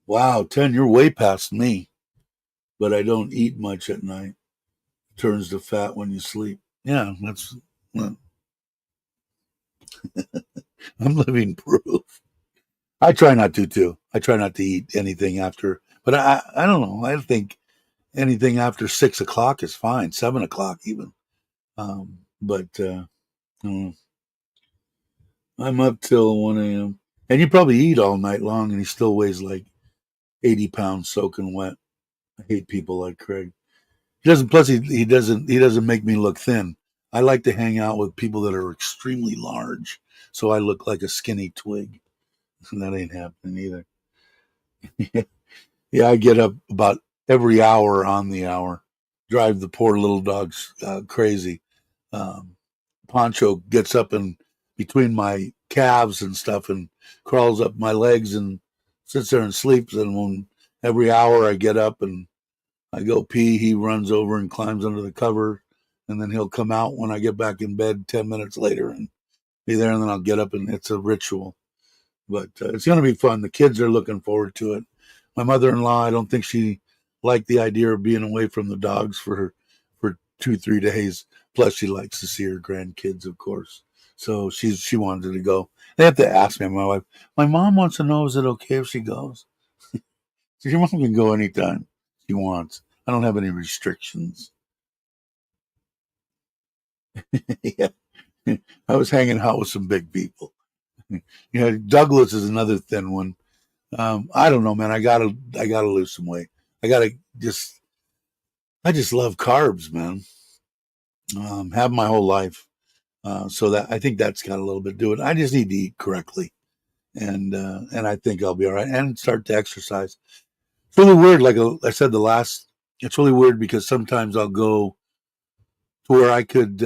wow, 10, you're way past me, but I don't eat much at night. It turns to fat when you sleep. Yeah, well, I'm living proof. I try not to too. I try not to eat anything after, but I don't know. I think anything after 6 o'clock is fine. 7 o'clock even. But I'm up till 1 a.m. And you probably eat all night long, and he still weighs like 80 pounds soaking wet. I hate people like Craig. He doesn't. Plus, he doesn't make me look thin. I like to hang out with people that are extremely large, so I look like a skinny twig. And that ain't happening either. Yeah, I get up about every hour on the hour, drive the poor little dogs crazy. Um, Poncho gets up and between my calves and stuff and crawls up my legs and sits there and sleeps. And when every hour I get up and I go pee, he runs over and climbs under the cover. And then he'll come out when I get back in bed 10 minutes later and be there. And then I'll get up and it's a ritual. But it's going to be fun. The kids are looking forward to it. My mother-in-law, I don't think she liked the idea of being away from the dogs for 2-3 days. Plus, she likes to see her grandkids, of course. So she wanted to go. They have to ask me, my wife. My mom wants to know, is it okay if she goes? So your mom can go anytime she wants. I don't have any restrictions. Yeah. I was hanging out with some big people. Douglas is another thin one. I don't know, man. I gotta lose some weight. I gotta just, I just love carbs, man. Have my whole life. So that I think that's got a little bit to do with it. I just need to eat correctly, and I think I'll be all right. And start to exercise. It's really weird. Like I said, it's really weird because sometimes I'll go to where I could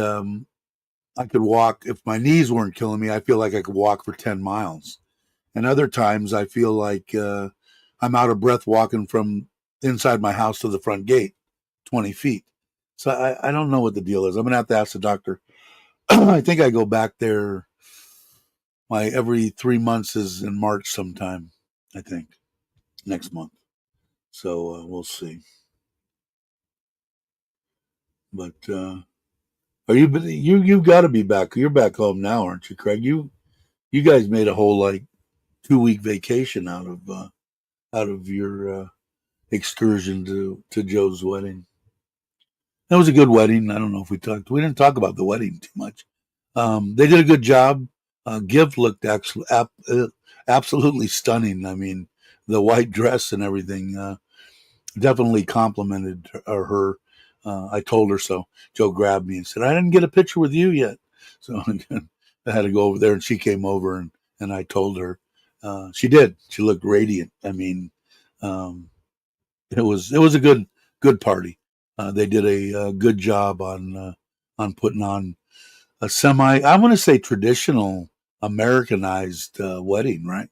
walk if my knees weren't killing me. I feel like I could walk for 10 miles, and other times I feel like I'm out of breath walking from inside my house to the front gate, 20 feet. So I don't know what the deal is. I'm gonna have to ask the doctor. I think I go back there. My every 3 months is in March sometime. I think next month. So we'll see. But are you've got to be back? You're back home now, aren't you, Craig? You guys made a whole like 2 week vacation out of your excursion to Joe's wedding. That was a good wedding. I don't know if we didn't talk about the wedding too much. They did a good job. Gift looked actually absolutely stunning. I mean, the white dress and everything definitely complimented her. I told her so. Joe grabbed me and said, "I didn't get a picture with you yet." So I had to go over there, and she came over, and I told her. She did. She looked radiant. I mean, um, it was a good party. They did a good job on putting on a semi, I want to say traditional Americanized wedding, right?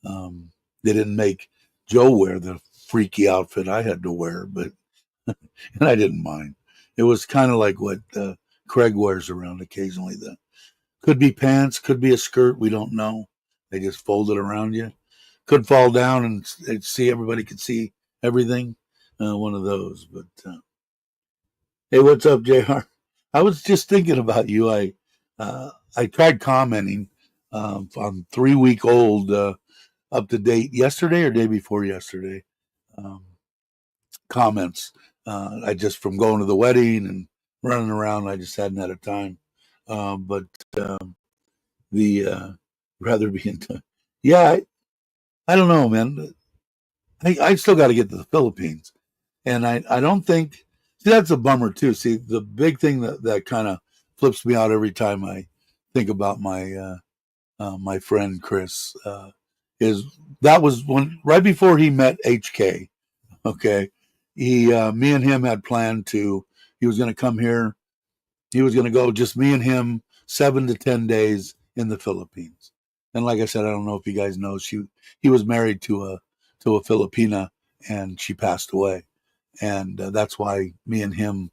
Um, they didn't make Joe wear the freaky outfit I had to wear, but and I didn't mind. It was kind of like what Craig wears around occasionally. That could be pants, could be a skirt. We don't know. They just fold it around you. Could fall down and see everybody could see everything. One of those. But hey, what's up, Jr.? I was just thinking about you. I tried commenting on 3 week old up to date yesterday or day before yesterday um, comments. I just from going to the wedding and running around, I just hadn't had a time. But the rather be in touch. Yeah, I don't know, man. I still got to get to the Philippines, and I don't think. See, that's a bummer too. See, the big thing that kind of flips me out every time I think about my friend Chris is that was when right before he met HK. Okay, me and him had planned to. He was going to come here. He was going to go just me and him 7 to 10 days in the Philippines. And like I said, I don't know if you guys know, he was married to to a Filipina, and she passed away. And that's why me and him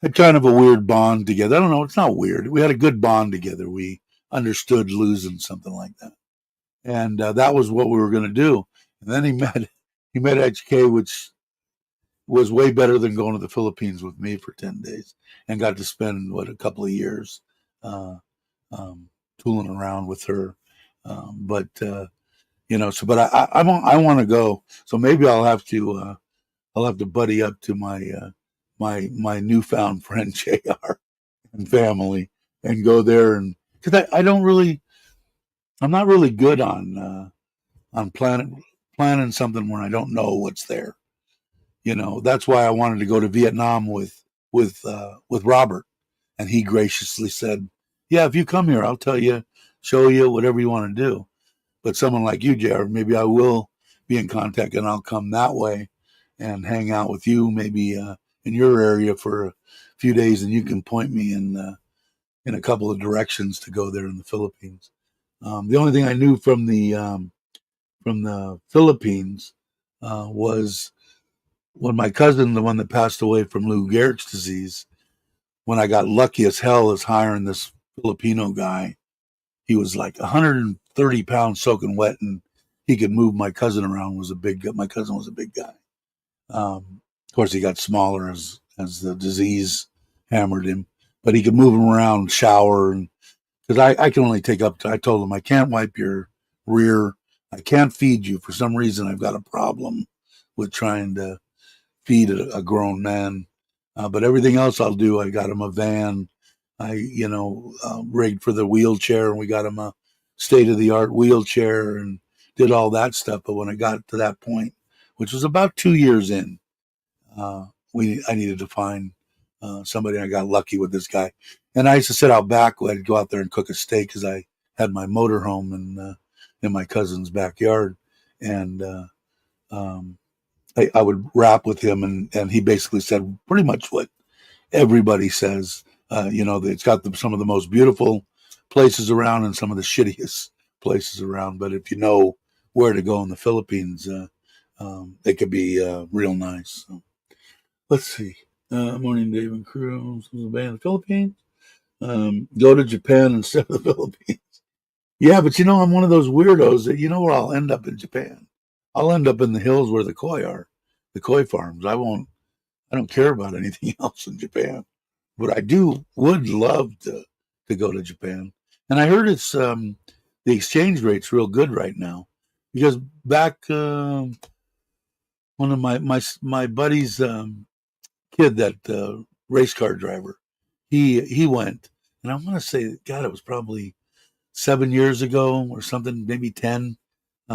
had kind of a weird bond together. I don't know. It's not weird. We had a good bond together. We understood losing something like that. And that was what we were going to do. And then he met HK, which was way better than going to the Philippines with me for 10 days, and got to spend a couple of years uh, tooling around with her. But so but I want to go. So maybe I'll have to buddy up to my newfound friend JR and family and go there, and because I'm not really good on planning something when I don't know what's there. That's why I wanted to go to Vietnam with Robert, and he graciously said, "Yeah, if you come here, I'll show you whatever you want to do." But someone like you, Jared, maybe I will be in contact, and I'll come that way and hang out with you, maybe in your area for a few days, and you can point me in a couple of directions to go there in the Philippines. The only thing I knew from the Philippines was when my cousin, the one that passed away from Lou Gehrig's disease, when I got lucky as hell as hiring this Filipino guy. He was like 130 pounds soaking wet, and he could move my cousin around. My cousin was a big guy. Of course, he got smaller as the disease hammered him, but he could move him around, shower, and because I can only take up to. I told him I can't wipe your rear. I can't feed you. For some reason, I've got a problem with trying to feed a grown man. But everything else I'll do. I got him a van. I, rigged for the wheelchair, and we got him a state of the art wheelchair and did all that stuff. But when I got to that point, which was about 2 years in, I needed to find somebody. I got lucky with this guy, and I used to sit out back. I'd go out there and cook a steak because I had my motorhome in my cousin's backyard, and I would rap with him, and he basically said pretty much what everybody says. It's got some of the most beautiful places around and some of the shittiest places around. But if you know where to go in the Philippines, it could be real nice. So, let's see. Morning, Dave and crew. The Philippines. Go to Japan instead of the Philippines. Yeah, but I'm one of those weirdos that where I'll end up in Japan. I'll end up in the hills where the koi are, the koi farms. I don't care about anything else in Japan. But I would love to go to Japan. And I heard it's the exchange rate's real good right now, because back one of my buddy's kid, that race car driver, he went, and I want to say, God, it was probably 7 years ago or something, maybe 10.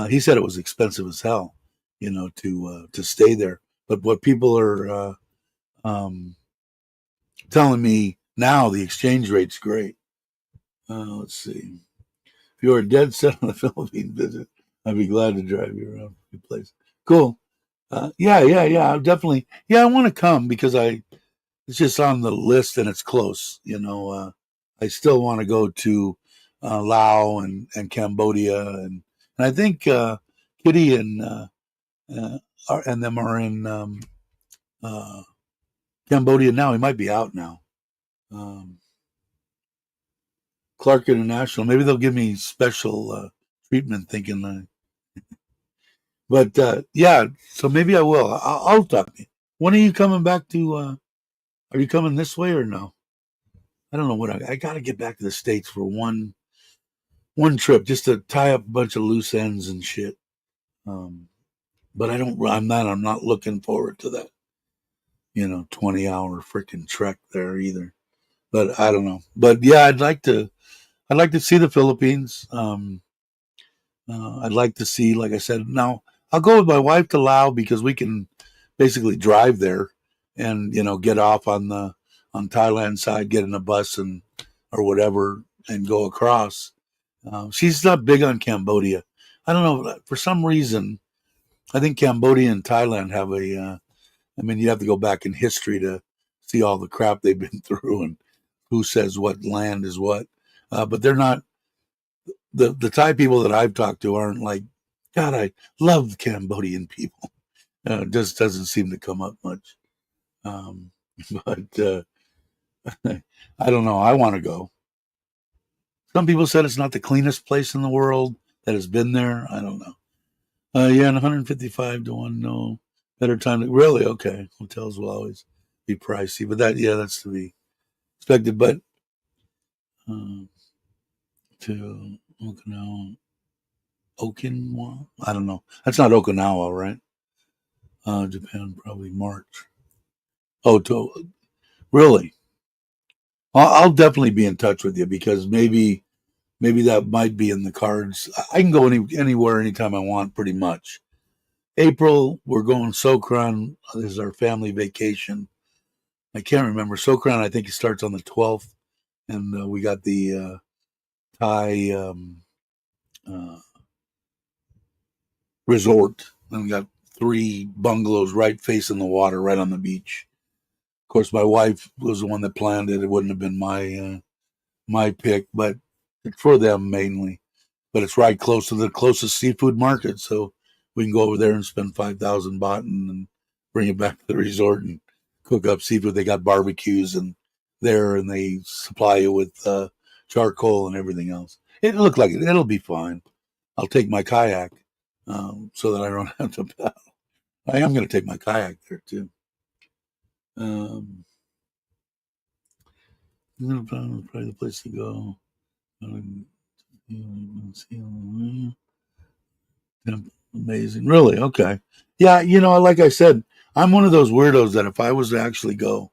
He said it was expensive as hell, to stay there. But what people are telling me now, the exchange rate's great. Let's see. If you're dead set on a Philippine visit, I'd be glad to drive you around a place. Cool. Yeah. I definitely. Yeah, I want to come because it's just on the list and it's close. I still want to go to Laos and Cambodia, and I think Kitty and them are in Cambodia now. He might be out now. Clark International. Maybe they'll give me special treatment, thinking. But yeah, so maybe I will. I'll talk to you. When are you coming back to? Are you coming this way or no? I don't know what I got to get back to the States for one trip, just to tie up a bunch of loose ends and shit. But I'm not looking forward to that. 20-hour freaking trek there either. But I don't know. But yeah, I'd like to see the Philippines. I'd like to see, like I said, now I'll go with my wife to Laos because we can basically drive there and, get off on Thailand side, get in a bus or whatever and go across. She's not big on Cambodia. I don't know. For some reason, I think Cambodia and Thailand have you have to go back in history to see all the crap they've been through and who says what land is what. But they're not, the Thai people that I've talked to aren't like God, I love Cambodian people. It just doesn't seem to come up much. Um, but I don't know. I want to go. Some people said it's not the cleanest place in the world that has been there. I don't know. Yeah, and 155 to 1, no. Better time to really okay. Hotels will always be pricey, but that's to be expected. But uh, to Okinawa, Okinawa, I don't know. That's not Okinawa, right? Japan probably March. Oh, really? I'll definitely be in touch with you because maybe that might be in the cards. I can go anywhere anytime I want, pretty much. April, we're going Sokran. This is our family vacation. I can't remember. Sokran, I think it starts on the 12th. And we got the Thai uh, resort. And we got 3 bungalows right facing the water, right on the beach. Of course, my wife was the one that planned it. It wouldn't have been my pick, but for them mainly. But it's right close to the closest seafood market, so we can go over there and spend 5,000 baht and bring it back to the resort and cook up seafood. They got barbecues and there, and they supply you with charcoal and everything else. It looked like it'll be fine. I'll take my kayak so that I don't have to paddle. I am going to take my kayak there too. Probably the place to go. Amazing. Really? Okay. Yeah, like I said, I'm one of those weirdos that if I was to actually go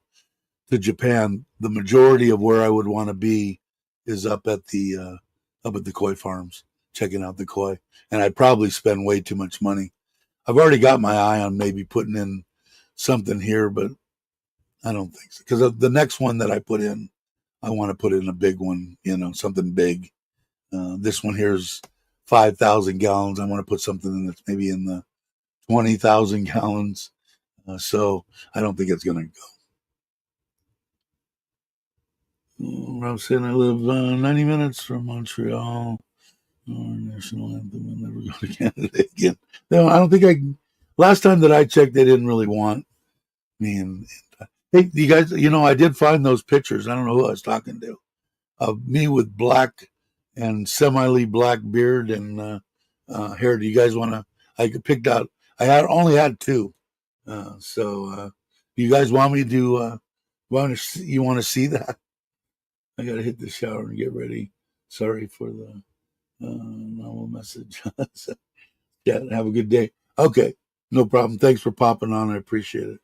to Japan, the majority of where I would want to be is up at the koi farms, checking out the koi. And I'd probably spend way too much money. I've already got my eye on maybe putting in something here, but I don't think so. Because the next one that I put in, I want to put in a big one, something big. This one here is 5,000 gallons. I want to put something in that's maybe in the 20,000 gallons. So I don't think it's going to go. I'm saying I live 90 minutes from Montreal. Our national anthem will never go to Canada again. No, I don't think I. Last time that I checked, they didn't really want me. And hey, you guys, I did find those pictures. I don't know who I was talking to of me with black and semi black beard and hair. Do you guys want to? I picked out. Only had 2. So, do you guys want me to? You want to see that? I got to hit the shower and get ready. Sorry for the normal message. So, yeah, have a good day. Okay, no problem. Thanks for popping on. I appreciate it.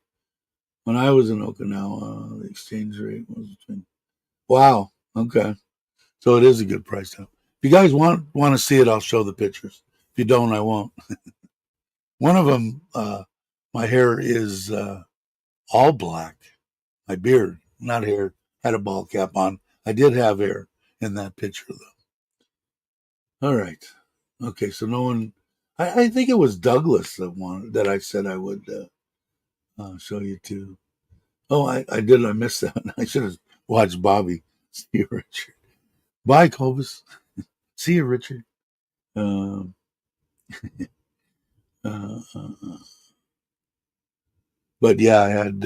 When I was in Okinawa, the exchange rate was between. Wow. Okay. So it is a good price now. If you guys want to see it, I'll show the pictures. If you don't, I won't. One of them, my hair is all black. My beard, not hair, had a ball cap on. I did have hair in that picture, though. All right. Okay, so no one. I think it was Douglas that I said I would show you to. Oh, I did. I missed that. I should have watched Bobby. See you, Richard. Bye, Cobus. See you, Richard. Um, uh, uh, uh, but yeah, I had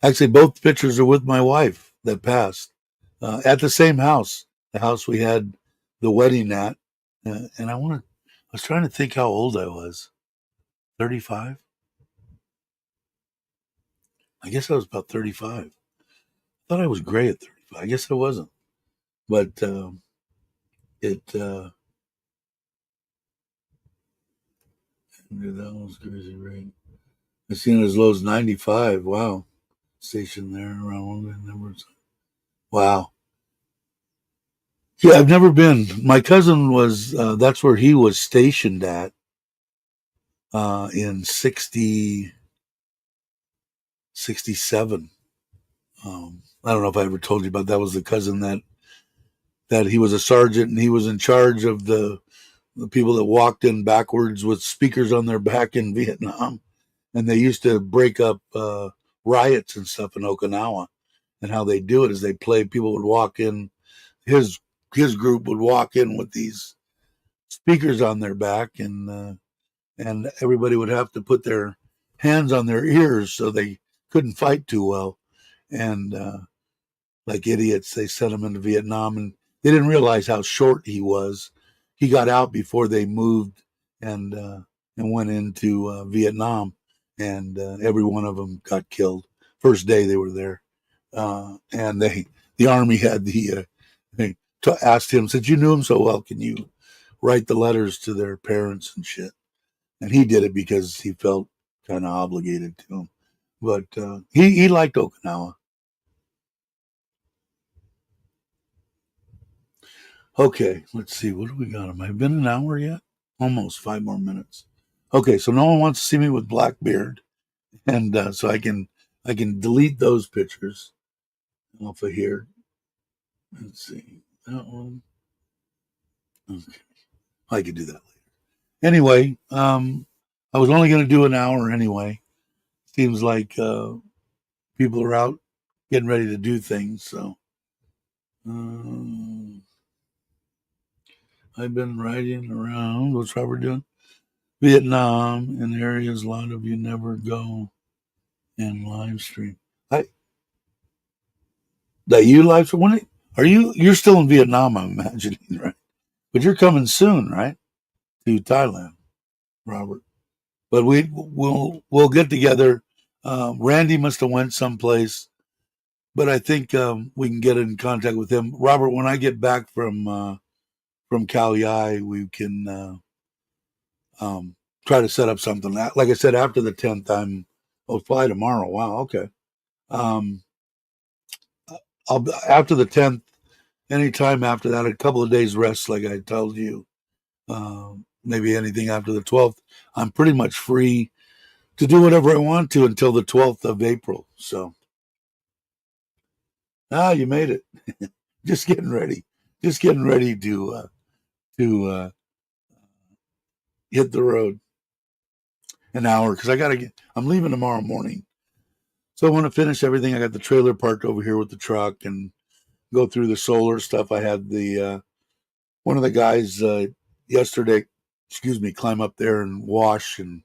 actually both pictures are with my wife that passed at the same house, the house we had the wedding at. And I was trying to think how old I was. 35? I guess I was about 35. I thought I was gray at 35. I guess I wasn't. But it, that was crazy, right? I seen it as low as 95. Wow. Stationed there around numbers. Wow. Yeah, I've never been. My cousin was, that's where he was stationed at in 67. I don't know if I ever told you about that. Was the cousin that he was a sergeant and he was in charge of the people that walked in backwards with speakers on their back in Vietnam. And they used to break up riots and stuff in Okinawa. And how they do it is they play, people would walk in, his group would walk in with these speakers on their back, and everybody would have to put their hands on their ears so they couldn't fight too well. And like idiots, they sent him into Vietnam, and they didn't realize how short he was. He got out before they moved and went into Vietnam, and every one of them got killed. First day they were there, and the army had they asked him, since you knew him so well, can you write the letters to their parents and shit? And he did it because he felt kind of obligated to them. But he liked Okinawa. Okay, let's see. What do we got? Have I been an hour yet? Almost 5 more minutes. Okay, so no one wants to see me with black beard, and so I can delete those pictures off of here. Let's see that one. Okay, I could do that later. Anyway, I was only going to do an hour anyway. Seems like people are out getting ready to do things. So I've been riding around. What's Robert doing? Vietnam in areas a lot of you never go and live stream. That you live stream? When are you? You're still in Vietnam, I'm imagining, right? But you're coming soon, right? To Thailand, Robert. But we'll get together. Randy must have went someplace, but I think we can get in contact with him. Robert, when I get back from Cal Yai, we can try to set up something. Like I said, after the 10th, I'll fly tomorrow. Wow, okay. Um, after the 10th, anytime after that, a couple of days rest, like I told you. Maybe anything after the 12th. I'm pretty much free to do whatever I want to until the 12th of April. So, you made it. Just getting ready. Just getting ready to hit the road an hour because I'm leaving tomorrow morning. So I want to finish everything. I got the trailer parked over here with the truck and go through the solar stuff. I had the one of the guys yesterday, climb up there and wash and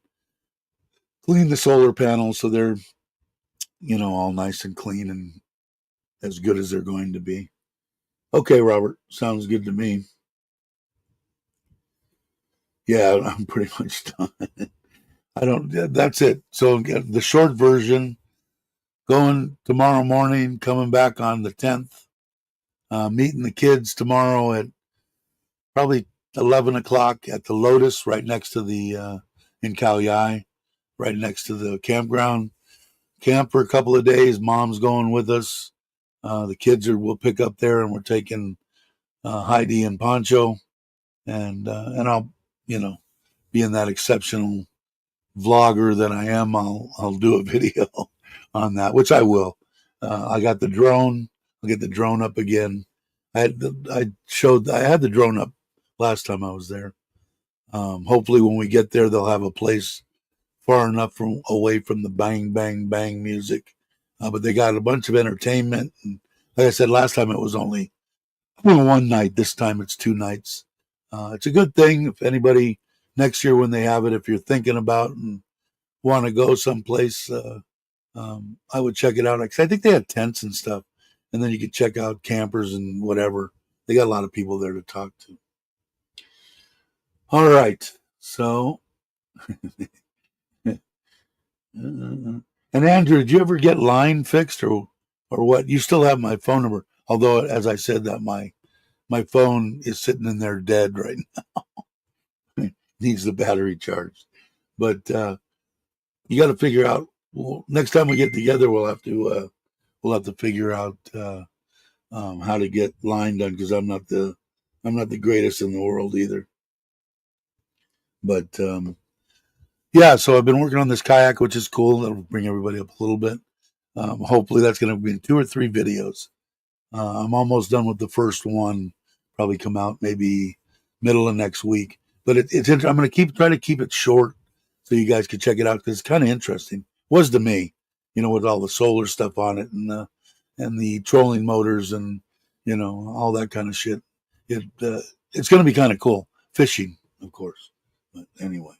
clean the solar panels so they're all nice and clean and as good as they're going to be. Okay, Robert, sounds good to me. Yeah, I'm pretty much done. That's it. So the short version, going tomorrow morning, coming back on the 10th, meeting the kids tomorrow at probably 11 o'clock at the Lotus right next to in Khao Yai, right next to the campground. Camp for a couple of days. Mom's going with us. The kids we'll pick up there, and we're taking Heidi and Poncho, and I'll, being that exceptional vlogger that I am, I'll do a video on that, which I will. I got the drone. I'll get the drone up again. I had the drone up last time I was there. Hopefully, when we get there, they'll have a place far enough away from the bang, bang, bang music. But they got a bunch of entertainment. And like I said, last time it was only one night. This time it's 2 nights. It's a good thing if anybody next year when they have it, if you're thinking about and want to go someplace, I would check it out. I think they had tents and stuff. And then you could check out campers and whatever. They got a lot of people there to talk to. All right. So, and Andrew, did you ever get line fixed or what? You still have my phone number, although as I said that my phone is sitting in there dead right now. Needs the battery charged. But you got to figure out. Well, next time we get together, we'll have to figure out how to get line done because I'm not the greatest in the world either. But yeah, so I've been working on this kayak, which is cool. That'll bring everybody up a little bit. Hopefully, that's going to be in 2 or 3 videos. I'm almost done with the first one. Probably come out maybe middle of next week. But it's I'm going to try to keep it short so you guys can check it out because it's kind of interesting. Was to me, with all the solar stuff on it and the trolling motors and all that kind of shit. It's going to be kind of cool. fishing, of course. But anyway,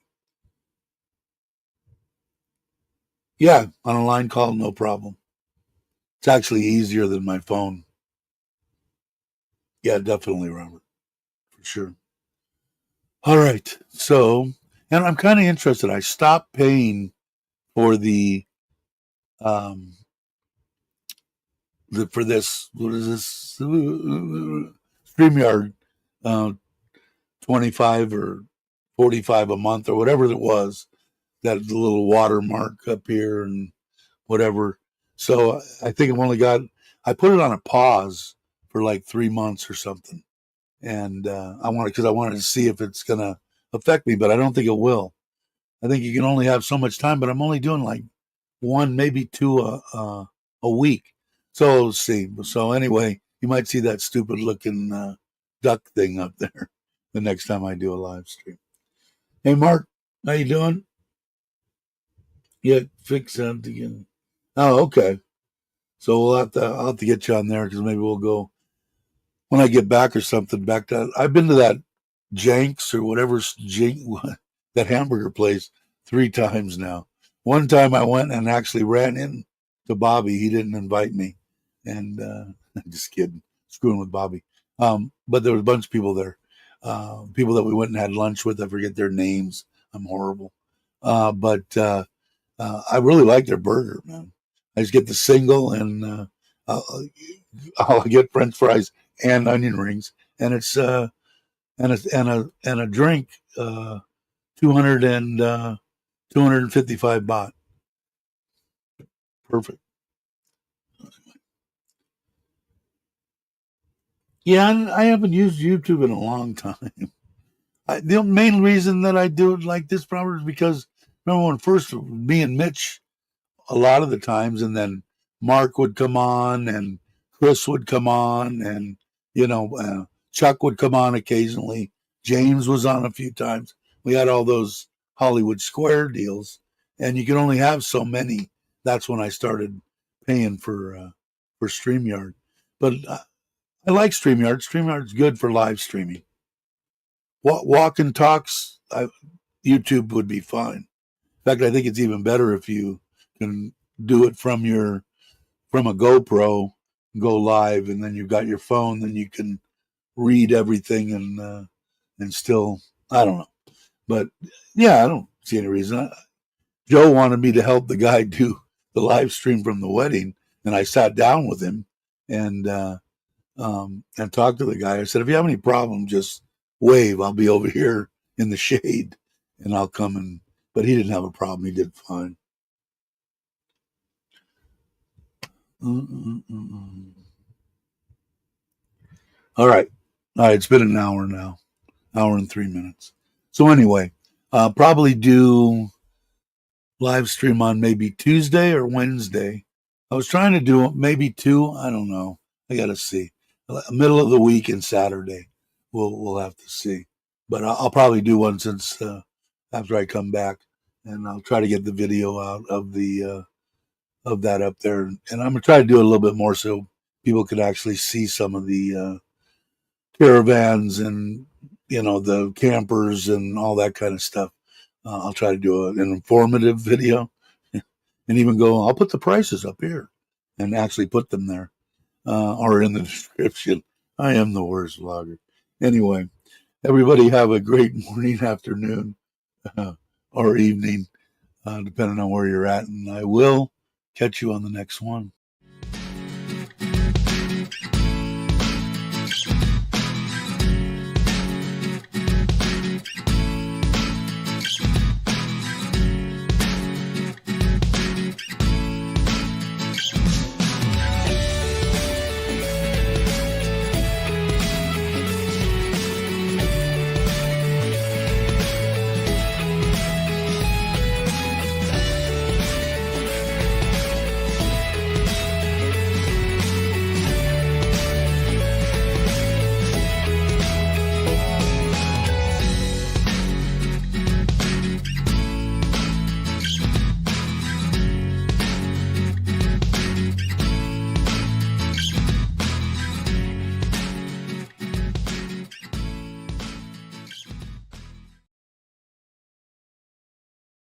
yeah, on a line call, no problem. It's actually easier than my phone. Yeah, definitely, Robert, for sure. All right. So, and I'm kind of interested. I stopped paying for um for this. What is this? StreamYard, 25 or 45 a month or whatever it was. That little watermark up here and whatever. So I think I've only got. I put it on a pause for like 3 months or something, and I wanted to see if it's gonna affect me, but I don't think it will. I think you can only have so much time, but I'm only doing like one, maybe two a week. So let's see. So anyway, you might see that stupid looking duck thing up there the next time I do a live stream. Hey, Mark, how you doing? Yeah, fix that again. Oh, okay. So I'll have to get you on there because maybe we'll go when I get back or something. Back to I've been to that Jenks or whatever that hamburger place 3 times now. One time I went and actually ran in to Bobby. He didn't invite me, and I'm just kidding, screwing with Bobby. But there was a bunch of people there, people that we went and had lunch with. I forget their names. I'm horrible, but I really like their burger, man. I just get the single, and I'll, I'll get French fries and onion rings, and it's and a drink, 200 and 255 baht. Perfect. Yeah, I haven't used YouTube in a long time. The main reason that I do it like this, probably, is because remember when first me and Mitch a lot of the times, and then Mark would come on, and Chris would come on, and Chuck would come on occasionally. James was on a few times. We had all those Hollywood Square deals, and you can only have so many. That's when I started paying for StreamYard. But I like StreamYard. StreamYard's good for live streaming. Walk and talks, YouTube would be fine. In fact, I think it's even better if you can do it from a GoPro, go live, and then you've got your phone. Then you can read everything and still, I don't know, but yeah, I don't see any reason. Joe wanted me to help the guy do the live stream from the wedding, and I sat down with him and and talked to the guy. I said, if you have any problem, just wave. I'll be over here in the shade, and I'll come and. But he didn't have a problem. He did fine. Mm-mm-mm. All right. All right. It's been an hour now, hour and 3 minutes. So anyway, probably do live stream on maybe Tuesday or Wednesday. I was trying to do maybe two. I don't know. I got to see. Middle of the week and Saturday. We'll have to see. But I'll probably do one since after I come back, and I'll try to get the video out of that up there, and I'm gonna try to do it a little bit more so people could actually see some of the caravans and the campers and all that kind of stuff. I'll try to do an informative video, and even go. I'll put the prices up here, and actually put them there or in the description. I am the worst vlogger. Anyway, everybody have a great morning, afternoon, or evening, depending on where you're at, and I will catch you on the next one.